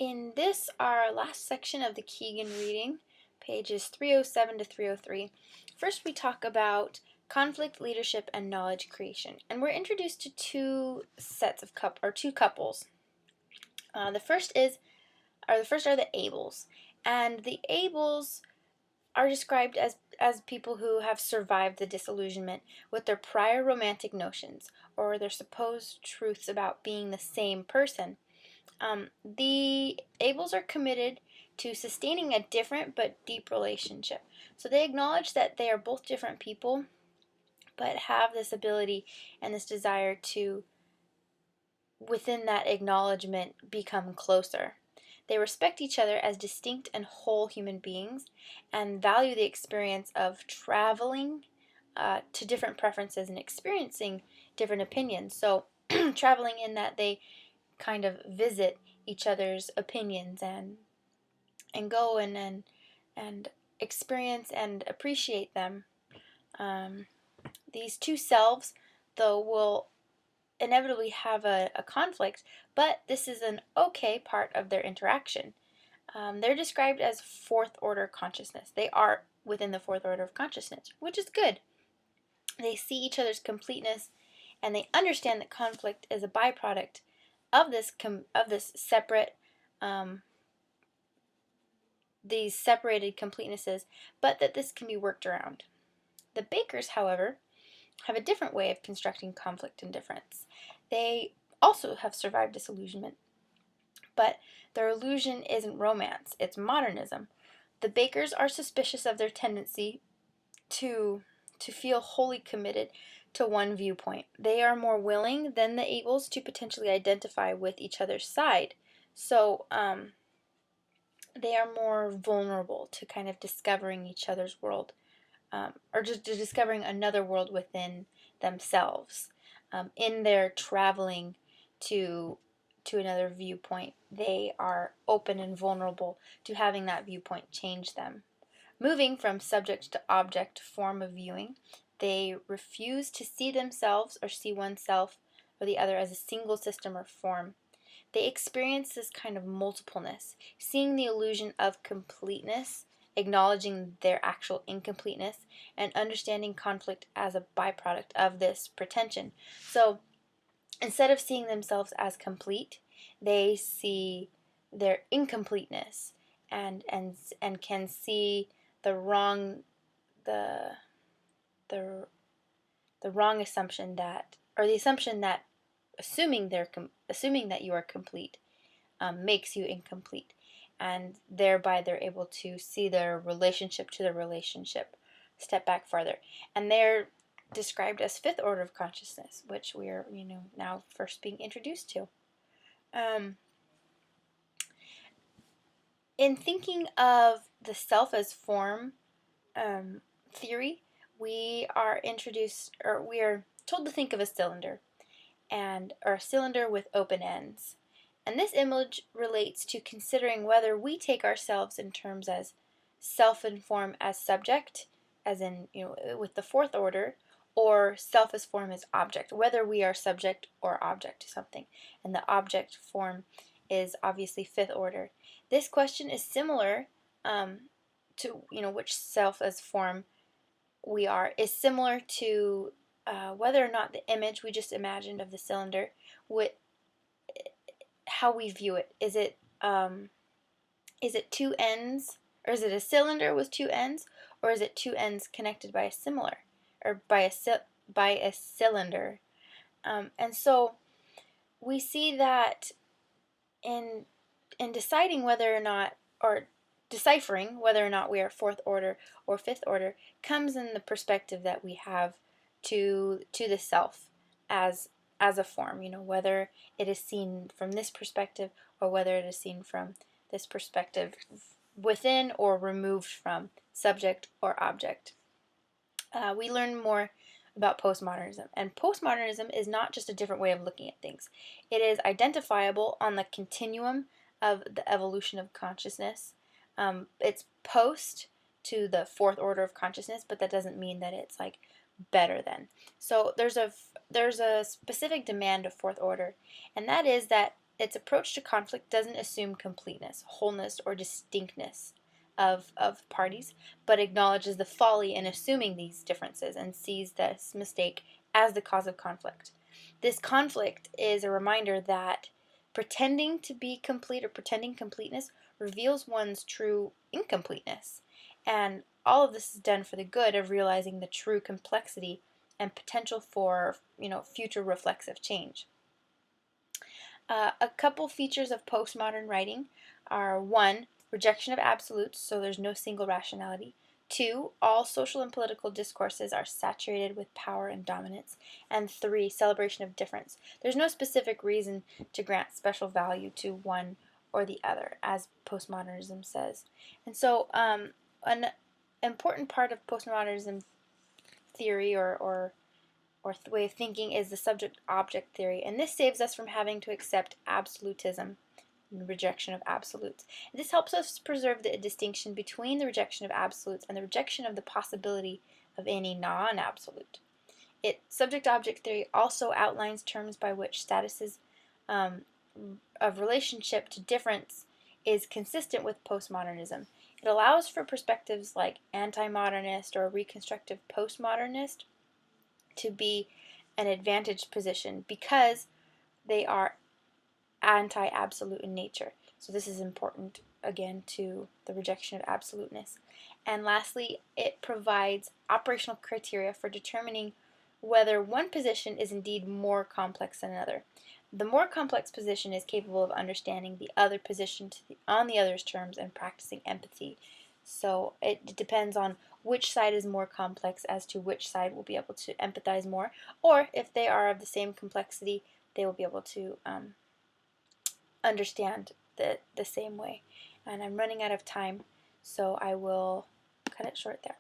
In this, our last section of the Kegan reading, pages 307 to 303, first we talk about conflict, leadership, and knowledge creation. And we're introduced to two couples. The first are the Abels. And the Abels are described as people who have survived the disillusionment with their prior romantic notions or their supposed truths about being the same person. The Abels are committed to sustaining a different but deep relationship. So they acknowledge that they are both different people, but have this ability and this desire to, within that acknowledgement, become closer. They respect each other as distinct and whole human beings and value the experience of traveling to different preferences and experiencing different opinions. So, traveling in that they kind of visit each other's opinions and go and experience and appreciate them. These two selves, though, will inevitably have a conflict, but this is an okay part of their interaction. They're described as fourth order consciousness. They are within the fourth order of consciousness, which is good. They see each other's completeness, and they understand that conflict is a byproduct of this separate these separated completenesses, but that this can be worked around. The Bakers, however, have a different way of constructing conflict and difference. They also have survived disillusionment, but their illusion isn't romance, it's modernism. The Bakers are suspicious of their tendency to feel wholly committed to one viewpoint. They are more willing than the Abels to potentially identify with each other's side. So they are more vulnerable to kind of discovering each other's world, or just to discovering another world within themselves. In their traveling to another viewpoint, they are open and vulnerable to having that viewpoint change them. Moving from subject to object form of viewing, they refuse to see themselves or see oneself or the other as a single system or form. They experience this kind of multipleness, seeing the illusion of completeness, acknowledging their actual incompleteness, and understanding conflict as a byproduct of this pretension. So instead of seeing themselves as complete, they see their incompleteness and can see the wrong assumption that, or the assumption that assuming that you are complete makes you incomplete, and thereby they're able to see their relationship to the relationship step back farther. And they're described as fifth order of consciousness, which we are now first being introduced to. In thinking of the self as form theory, we are told to think of a cylinder, or a cylinder with open ends. And this image relates to considering whether we take ourselves in terms as self and form as subject, as in, with the fourth order, or self as form as object, whether we are subject or object to something. And the object form is obviously fifth order. This question is similar to, which self as form we are, is similar to whether or not the image we just imagined of the cylinder, how we view it. Is it two ends, or is it a cylinder with two ends, or is it two ends connected by a cylinder? And so we see that in deciding whether or not, or deciphering whether or not we are fourth order or fifth order, comes in the perspective that we have to the self as a form, whether it is seen from this perspective or whether it is seen from this perspective, within or removed from subject or object. We learn more about postmodernism, and postmodernism is not just a different way of looking at things. It is identifiable on the continuum of the evolution of consciousness. It's post to the fourth order of consciousness, but that doesn't mean that it's like better than. So there's a specific demand of fourth order, and that is that its approach to conflict doesn't assume completeness, wholeness, or distinctness of parties, but acknowledges the folly in assuming these differences and sees this mistake as the cause of conflict. This conflict is a reminder that pretending to be complete or pretending completeness reveals one's true incompleteness. And all of this is done for the good of realizing the true complexity and potential for, future reflexive change. A couple features of postmodern writing are: one, rejection of absolutes, so there's no single rationality; two, all social and political discourses are saturated with power and dominance; and three, celebration of difference. There's no specific reason to grant special value to one or the other, as postmodernism says. And so, an important part of postmodernism theory or way of thinking is the subject-object theory, and this saves us from having to accept absolutism and rejection of absolutes. And this helps us preserve the distinction between the rejection of absolutes and the rejection of the possibility of any non-absolute. Subject-object theory also outlines terms by which statuses of relationship to difference is consistent with postmodernism. It allows for perspectives like anti-modernist or reconstructive postmodernist to be an advantaged position because they are anti-absolute in nature. So this is important, again, to the rejection of absoluteness. And lastly, it provides operational criteria for determining whether one position is indeed more complex than another. The more complex position is capable of understanding the other position on the other's terms and practicing empathy. So it depends on which side is more complex as to which side will be able to empathize more, or if they are of the same complexity, they will be able to understand the same way. And I'm running out of time, so I will cut it short there.